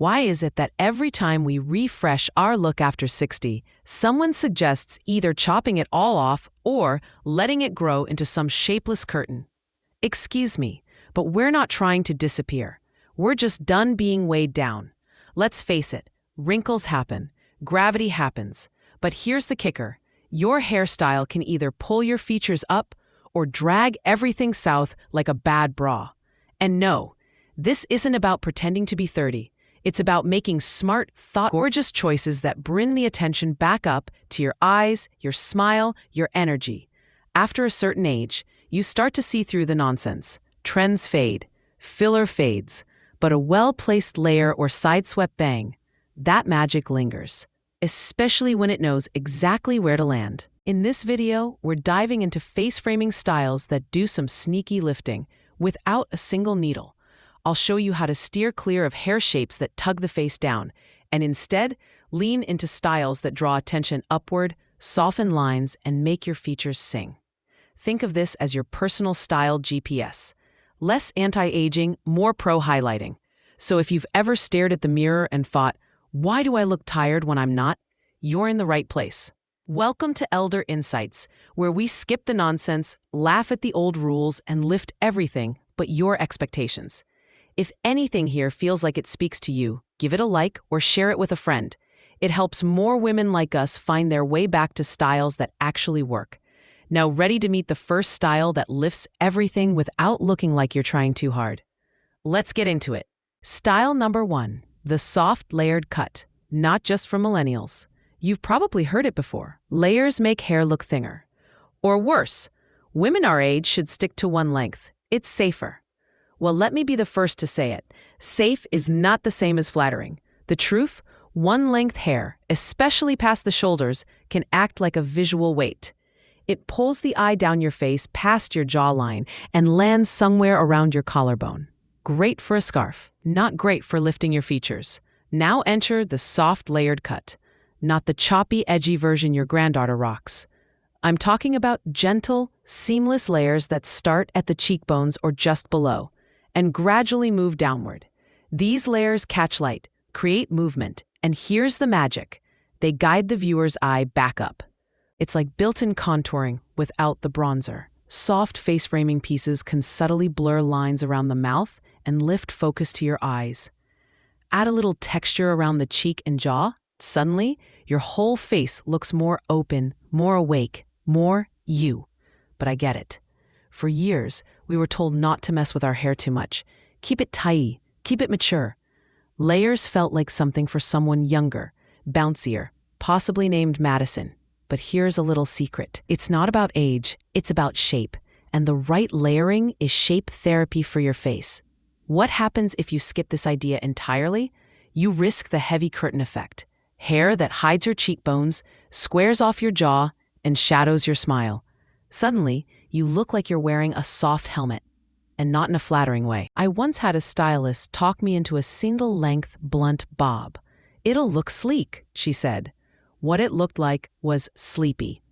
Why is it that every time we refresh our look after 60, someone suggests either chopping it all off or letting it grow into some shapeless curtain? Excuse me, but we're not trying to disappear. We're just done being weighed down. Let's face it, wrinkles happen, gravity happens. But here's the kicker. Your hairstyle can either pull your features up or drag everything south like a bad bra. And no, this isn't about pretending to be 30. It's about making smart, gorgeous choices that bring the attention back up to your eyes, your smile, your energy. After a certain age, you start to see through the nonsense. Trends fade, filler fades, but a well-placed layer or side-swept bang, that magic lingers, especially when it knows exactly where to land. In this video, we're diving into face-framing styles that do some sneaky lifting without a single needle. I'll show you how to steer clear of hair shapes that tug the face down, and instead, lean into styles that draw attention upward, soften lines, and make your features sing. Think of this as your personal style GPS. Less anti-aging, more pro-highlighting. So if you've ever stared at the mirror and thought, why do I look tired when I'm not? You're in the right place. Welcome to Elder Insights, where we skip the nonsense, laugh at the old rules, and lift everything but your expectations. If anything here feels like it speaks to you, give it a like or share it with a friend. It helps more women like us find their way back to styles that actually work. Now, ready to meet the first style that lifts everything without looking like you're trying too hard? Let's get into it. Style number 1, the soft layered cut. Not just for millennials. You've probably heard it before. Layers make hair look thinner. Or worse, women our age should stick to one length. It's safer. Well, let me be the first to say it. Safe is not the same as flattering. The truth, one-length hair, especially past the shoulders, can act like a visual weight. It pulls the eye down your face past your jawline and lands somewhere around your collarbone. Great for a scarf, not great for lifting your features. Now enter the soft layered cut, not the choppy, edgy version your granddaughter rocks. I'm talking about gentle, seamless layers that start at the cheekbones or just below, and gradually move downward. These layers catch light, create movement, and here's the magic. They guide the viewer's eye back up. It's like built-in contouring without the bronzer. Soft face-framing pieces can subtly blur lines around the mouth and lift focus to your eyes. Add a little texture around the cheek and jaw. Suddenly, your whole face looks more open, more awake, more you. But I get it. For years, we were told not to mess with our hair too much. Keep it tidy, keep it mature. Layers felt like something for someone younger, bouncier, possibly named Madison. But here's a little secret. It's not about age, it's about shape. And the right layering is shape therapy for your face. What happens if you skip this idea entirely? You risk the heavy curtain effect. Hair that hides your cheekbones, squares off your jaw, and shadows your smile. Suddenly, you look like you're wearing a soft helmet, and not in a flattering way. I once had a stylist talk me into a single-length, blunt bob. It'll look sleek, she said. What it looked like was sleepy.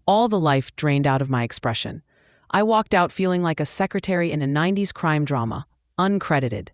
All the life drained out of my expression. I walked out feeling like a secretary in a 90s crime drama, uncredited.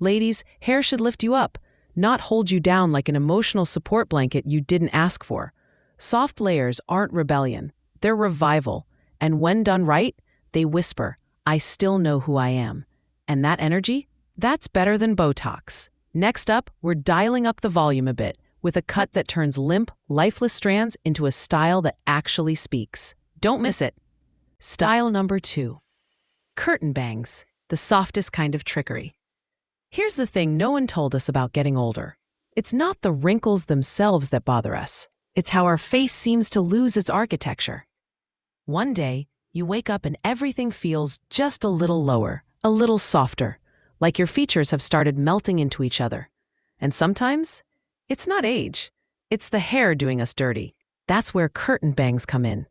Ladies, hair should lift you up, not hold you down like an emotional support blanket you didn't ask for. Soft layers aren't rebellion, they're revival. And when done right, they whisper, I still know who I am. And that energy? That's better than Botox. Next up, we're dialing up the volume a bit with a cut that turns limp, lifeless strands into a style that actually speaks. Don't miss it. Style number 2. Curtain bangs, the softest kind of trickery. Here's the thing no one told us about getting older. It's not the wrinkles themselves that bother us. It's how our face seems to lose its architecture. One day, you wake up and everything feels just a little lower, a little softer, like your features have started melting into each other. And sometimes, it's not age. It's the hair doing us dirty. That's where curtain bangs come in.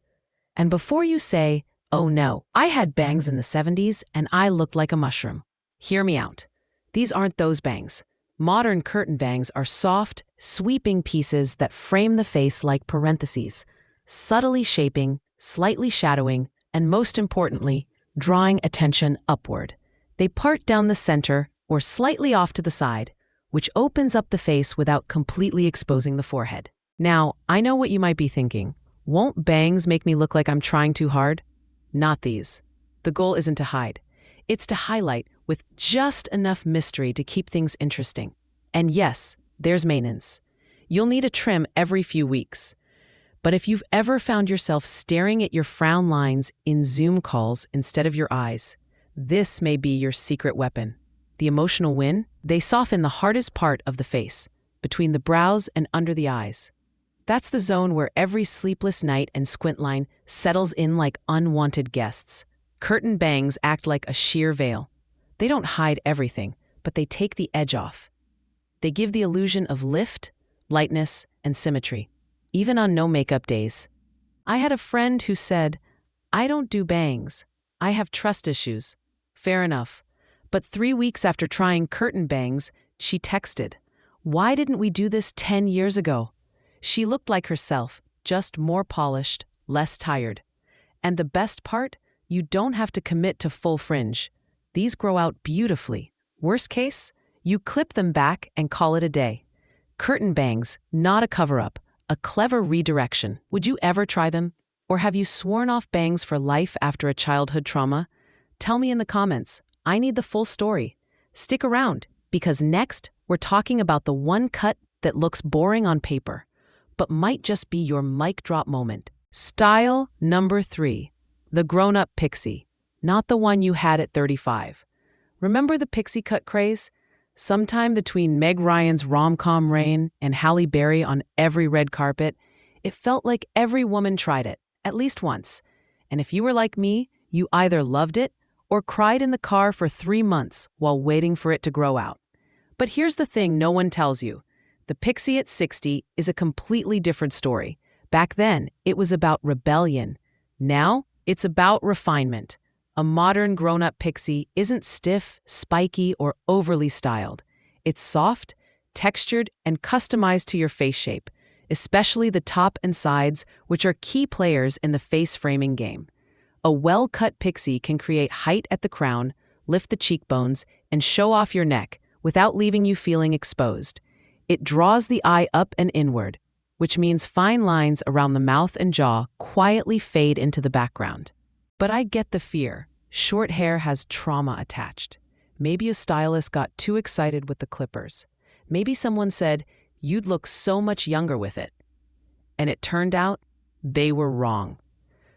And before you say, oh no, I had bangs in the 70s and I looked like a mushroom. Hear me out. These aren't those bangs. Modern curtain bangs are soft, sweeping pieces that frame the face like parentheses, subtly shaping, slightly shadowing, and most importantly, drawing attention upward. They part down the center or slightly off to the side. which opens up the face without completely exposing the forehead. Now, I know what you might be thinking. Won't bangs make me look like I'm trying too hard? Not these. The goal isn't to hide. It's to highlight with just enough mystery to keep things interesting. And yes, there's maintenance. You'll need a trim every few weeks. But if you've ever found yourself staring at your frown lines in Zoom calls instead of your eyes, this may be your secret weapon. The emotional win, they soften the hardest part of the face, between the brows and under the eyes. That's the zone where every sleepless night and squint line settles in like unwanted guests. Curtain bangs act like a sheer veil. They don't hide everything, but they take the edge off. They give the illusion of lift, lightness, and symmetry, even on no makeup days. I had a friend who said, "I don't do bangs. I have trust issues." Fair enough. But 3 weeks after trying curtain bangs, she texted, "Why didn't we do this 10 years ago?" She looked like herself, just more polished, less tired. And the best part? You don't have to commit to full fringe. These grow out beautifully. Worst case, you clip them back and call it a day. Curtain bangs, not a cover-up, a clever redirection. Would you ever try them? Or have you sworn off bangs for life after a childhood trauma? Tell me in the comments. I need the full story. Stick around, because next, we're talking about the one cut that looks boring on paper, but might just be your mic drop moment. Style number 3, the grown-up Pixie, not the one you had at 35. Remember the Pixie cut craze? Sometime between Meg Ryan's rom-com reign and Halle Berry on every red carpet, it felt like every woman tried it, at least once. And if you were like me, you either loved it or cried in the car for 3 months while waiting for it to grow out. But here's the thing no one tells you. The Pixie at 60 is a completely different story. Back then, it was about rebellion. Now, it's about refinement. A modern grown-up Pixie isn't stiff, spiky, or overly styled. It's soft, textured, and customized to your face shape, especially the top and sides, which are key players in the face framing game. A well-cut Pixie can create height at the crown, lift the cheekbones, and show off your neck without leaving you feeling exposed. It draws the eye up and inward, which means fine lines around the mouth and jaw quietly fade into the background. But I get the fear. Short hair has trauma attached. Maybe a stylist got too excited with the clippers. Maybe someone said, "You'd look so much younger with it." And it turned out, they were wrong.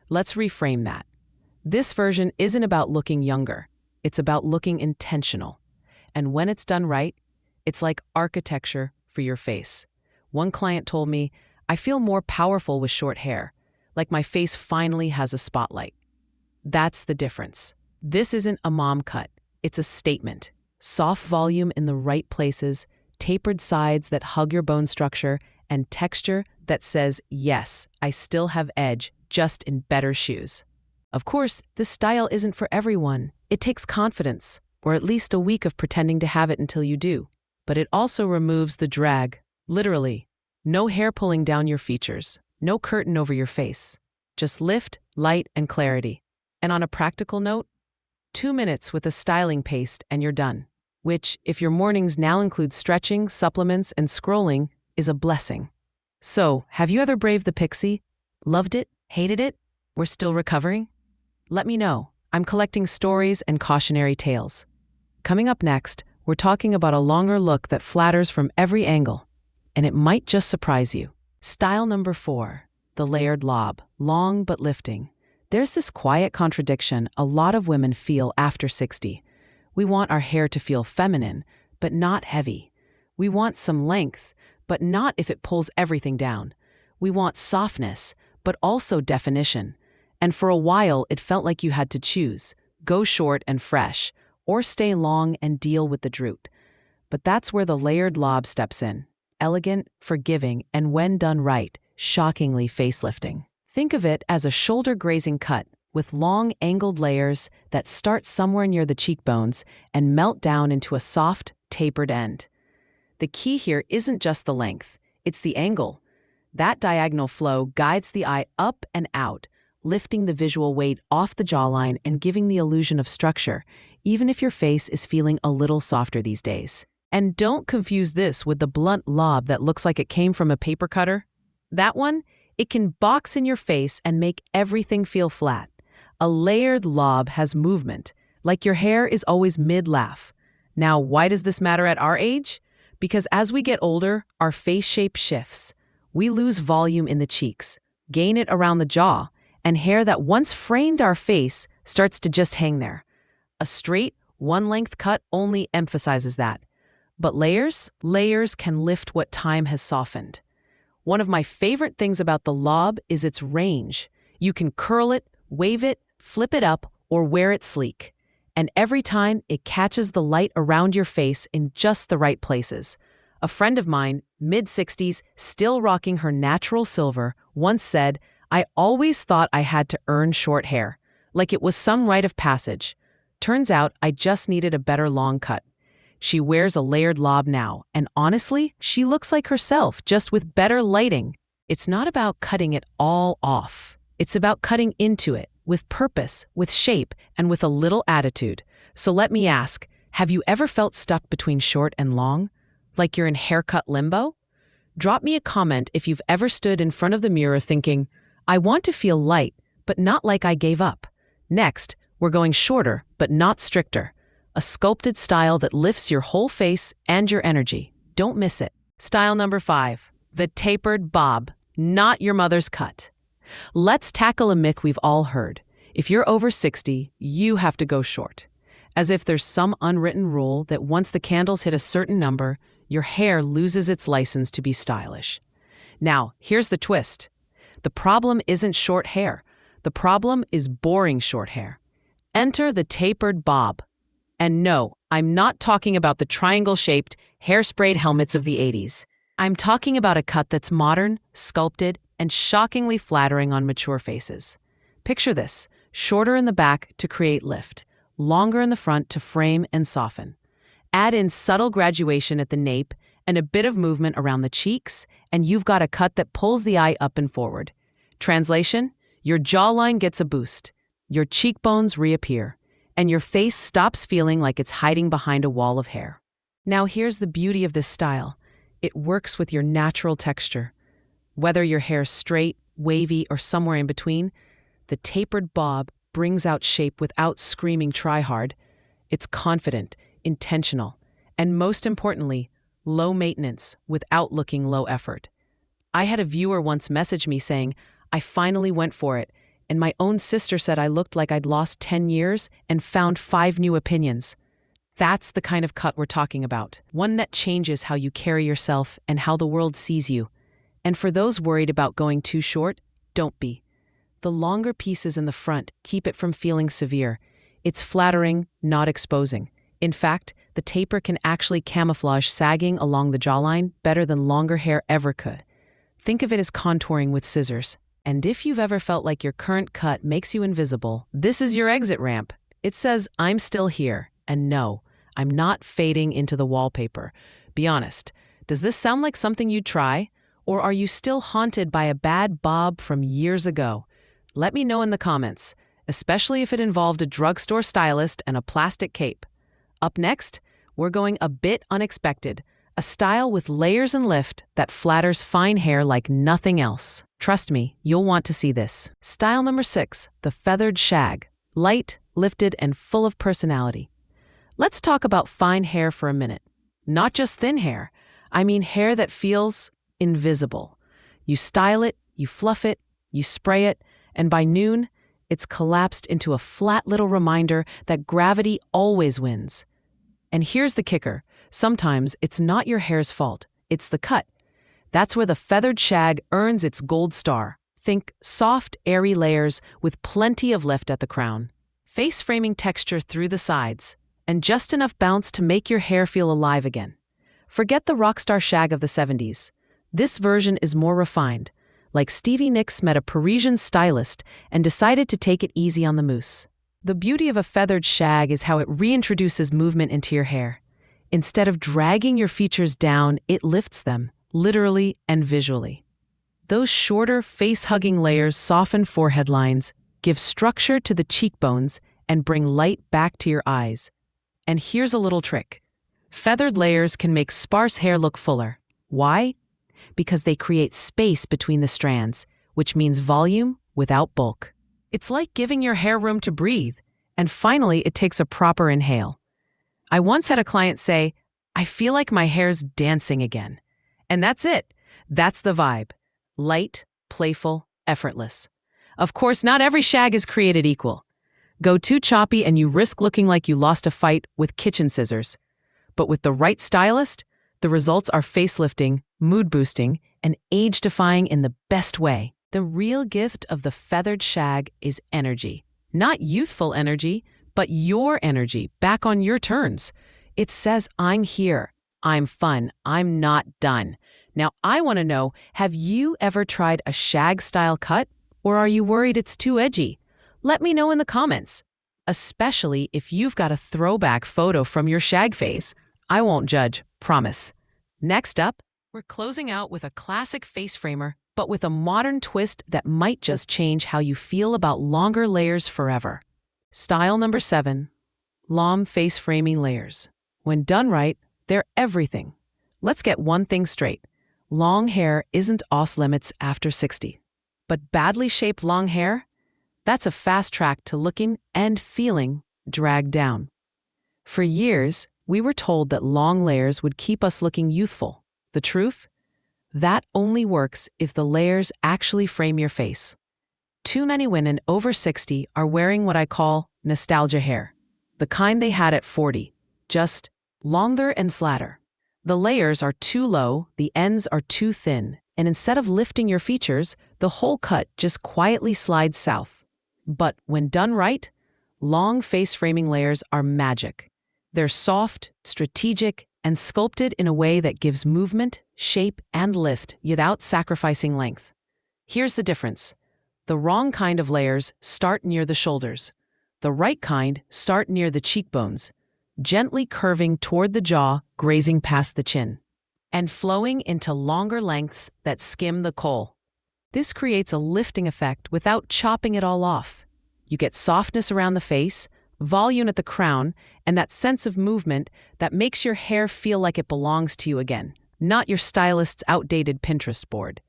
Let's reframe that. This version isn't about looking younger. It's about looking intentional. And when it's done right, it's like architecture for your face. One client told me, "I feel more powerful with short hair, like my face finally has a spotlight." That's the difference. This isn't a mom cut. It's a statement. Soft volume in the right places, tapered sides that hug your bone structure, and texture that says, "Yes, I still have edge, just in better shoes." Of course, this style isn't for everyone. It takes confidence, or at least a week of pretending to have it until you do. But it also removes the drag, literally. No hair pulling down your features, no curtain over your face. Just lift, light, and clarity. And on a practical note, 2 minutes with a styling paste and you're done. Which, if your mornings now include stretching, supplements, and scrolling, is a blessing. So, have you ever braved the Pixie? Loved it? Hated it? We're still recovering? Let me know. I'm collecting stories and cautionary tales. Coming up next, we're talking about a longer look that flatters from every angle, and it might just surprise you. Style number 4, the layered lob, long but lifting. There's this quiet contradiction a lot of women feel after 60. We want our hair to feel feminine, but not heavy. We want some length, but not if it pulls everything down. We want softness, but also definition. And for a while, it felt like you had to choose, go short and fresh, or stay long and deal with the droop. But that's where the layered lob steps in. Elegant, forgiving, and when done right, shockingly facelifting. Think of it as a shoulder-grazing cut with long, angled layers that start somewhere near the cheekbones and melt down into a soft, tapered end. The key here isn't just the length, it's the angle. That diagonal flow guides the eye up and out, lifting the visual weight off the jawline and giving the illusion of structure, even if your face is feeling a little softer these days. And don't confuse this with the blunt lob that looks like it came from a paper cutter. That one, it can box in your face and make everything feel flat. A layered lob has movement, like your hair is always mid-laugh. Now, why does this matter at our age? Because as we get older, our face shape shifts. We lose volume in the cheeks, gain it around the jaw, and hair that once framed our face starts to just hang there. A straight, one-length cut only emphasizes that. But layers can lift what time has softened. One of my favorite things about the lob is its range. You can curl it, wave it, flip it up, or wear it sleek. And every time, it catches the light around your face in just the right places. A friend of mine, mid-60s, still rocking her natural silver, once said, "I always thought I had to earn short hair, like it was some rite of passage. Turns out I just needed a better long cut." She wears a layered lob now, and honestly, she looks like herself, just with better lighting. It's not about cutting it all off. It's about cutting into it, with purpose, with shape, and with a little attitude. So let me ask, have you ever felt stuck between short and long? Like you're in haircut limbo? Drop me a comment if you've ever stood in front of the mirror thinking, "I want to feel light, but not like I gave up." Next, we're going shorter, but not stricter. A sculpted style that lifts your whole face and your energy. Don't miss it. Style number 5, the tapered bob, not your mother's cut. Let's tackle a myth we've all heard. If you're over 60, you have to go short. As if there's some unwritten rule that once the candles hit a certain number, your hair loses its license to be stylish. Now, here's the twist. The problem isn't short hair. The problem is boring short hair. Enter the tapered bob. And no, I'm not talking about the triangle-shaped, hairsprayed helmets of the 80s. I'm talking about a cut that's modern, sculpted, and shockingly flattering on mature faces. Picture this, shorter in the back to create lift, longer in the front to frame and soften. Add in subtle graduation at the nape and a bit of movement around the cheeks, and you've got a cut that pulls the eye up and forward. Translation? Your jawline gets a boost, your cheekbones reappear, and your face stops feeling like it's hiding behind a wall of hair. Now here's the beauty of this style. It works with your natural texture. Whether your hair's straight, wavy, or somewhere in between, the tapered bob brings out shape without screaming try hard. It's confident, intentional, and most importantly, low maintenance without looking low effort. I had a viewer once message me saying, "I finally went for it, and my own sister said I looked like I'd lost 10 years and found 5 new opinions." That's the kind of cut we're talking about. One that changes how you carry yourself and how the world sees you. And for those worried about going too short, don't be. The longer pieces in the front keep it from feeling severe. It's flattering, not exposing. In fact, the taper can actually camouflage sagging along the jawline better than longer hair ever could. Think of it as contouring with scissors. And if you've ever felt like your current cut makes you invisible, this is your exit ramp. It says, "I'm still here." And no, I'm not fading into the wallpaper. Be honest, does this sound like something you'd try? Or are you still haunted by a bad bob from years ago? Let me know in the comments, especially if it involved a drugstore stylist and a plastic cape. Up next, we're going a bit unexpected, a style with layers and lift that flatters fine hair like nothing else. Trust me, you'll want to see this. Style number 6, the feathered shag. Light, lifted, and full of personality. Let's talk about fine hair for a minute. Not just thin hair. I mean hair that feels invisible. You style it, you fluff it, you spray it, and by noon, it's collapsed into a flat little reminder that gravity always wins. And here's the kicker. Sometimes it's not your hair's fault. It's the cut. That's where the feathered shag earns its gold star. Think soft, airy layers with plenty of lift at the crown. Face-framing texture through the sides, and just enough bounce to make your hair feel alive again. Forget the rockstar shag of the 70s. This version is more refined, like Stevie Nicks met a Parisian stylist and decided to take it easy on the mousse. The beauty of a feathered shag is how it reintroduces movement into your hair. Instead of dragging your features down, it lifts them, literally and visually. Those shorter, face-hugging layers soften forehead lines, give structure to the cheekbones, and bring light back to your eyes. And here's a little trick. Feathered layers can make sparse hair look fuller. Why? Because they create space between the strands, which means volume without bulk. It's like giving your hair room to breathe, and finally it takes a proper inhale. I once had a client say, "I feel like my hair's dancing again." And that's it. That's the vibe. Light, playful, effortless. Of course, not every shag is created equal. Go too choppy and you risk looking like you lost a fight with kitchen scissors. But with the right stylist, the results are facelifting, mood-boosting, and age-defying in the best way. The real gift of the feathered shag is energy. Not youthful energy, but your energy, back on your terms. It says, "I'm here. I'm fun. I'm not done." Now, I want to know, have you ever tried a shag-style cut? Or are you worried it's too edgy? Let me know in the comments. Especially if you've got a throwback photo from your shag phase. I won't judge, promise. Next up, we're closing out with a classic face framer, but with a modern twist that might just change how you feel about longer layers forever. Style number 7, long face framing layers. When done right, they're everything. Let's get one thing straight. Long hair isn't off limits after 60. But badly shaped long hair? That's a fast track to looking and feeling dragged down. For years, we were told that long layers would keep us looking youthful. The truth? That only works if the layers actually frame your face. Too many women over 60 are wearing what I call nostalgia hair, the kind they had at 40, just longer and slatter. The layers are too low, the ends are too thin, and instead of lifting your features, the whole cut just quietly slides south. But when done right, long face framing layers are magic. They're soft, strategic, and sculpted in a way that gives movement, shape, and lift without sacrificing length. Here's the difference. The wrong kind of layers start near the shoulders. The right kind start near the cheekbones, gently curving toward the jaw, grazing past the chin, and flowing into longer lengths that skim the kohl. This creates a lifting effect without chopping it all off. You get softness around the face, volume at the crown, and that sense of movement that makes your hair feel like it belongs to you again, not your stylist's outdated Pinterest board.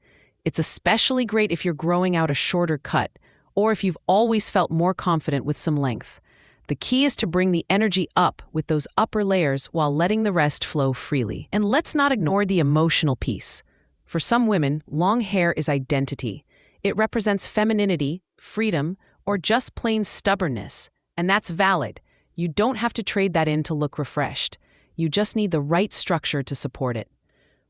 It's especially great if you're growing out a shorter cut, or if you've always felt more confident with some length. The key is to bring the energy up with those upper layers while letting the rest flow freely. And let's not ignore the emotional piece. For some women, long hair is identity. It represents femininity, freedom, or just plain stubbornness. And that's valid. You don't have to trade that in to look refreshed. You just need the right structure to support it.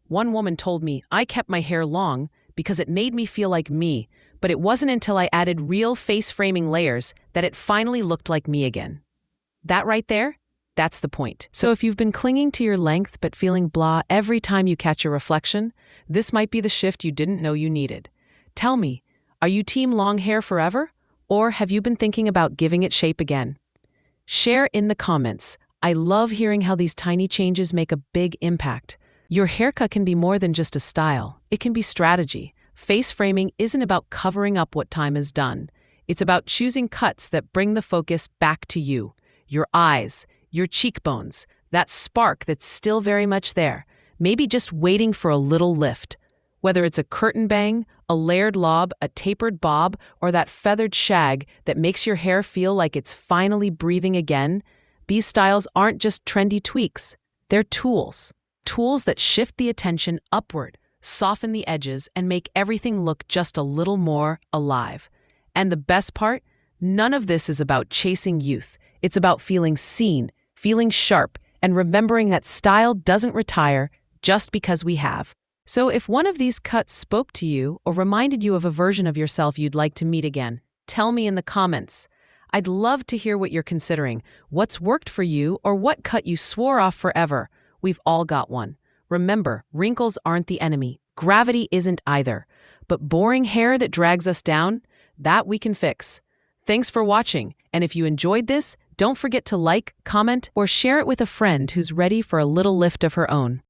One woman told me, "I kept my hair long because it made me feel like me, but it wasn't until I added real face-framing layers that it finally looked like me again." That right there? That's the point. So if you've been clinging to your length but feeling blah every time you catch a reflection, this might be the shift you didn't know you needed. Tell me, are you team long hair forever? Or have you been thinking about giving it shape again? Share in the comments. I love hearing how these tiny changes make a big impact. Your haircut can be more than just a style. It can be strategy. Face framing isn't about covering up what time is done. It's about choosing cuts that bring the focus back to you, your eyes, your cheekbones, that spark that's still very much there, maybe just waiting for a little lift. Whether it's a curtain bang, a layered lob, a tapered bob, or that feathered shag that makes your hair feel like it's finally breathing again, these styles aren't just trendy tweaks. They're tools. Tools that shift the attention upward, soften the edges, and make everything look just a little more alive. And the best part? None of this is about chasing youth. It's about feeling seen, feeling sharp, and remembering that style doesn't retire just because we have. So if one of these cuts spoke to you or reminded you of a version of yourself you'd like to meet again, tell me in the comments. I'd love to hear what you're considering, what's worked for you, or what cut you swore off forever. We've all got one. Remember, wrinkles aren't the enemy. Gravity isn't either. But boring hair that drags us down, that we can fix. Thanks for watching, and if you enjoyed this, don't forget to like, comment, or share it with a friend who's ready for a little lift of her own.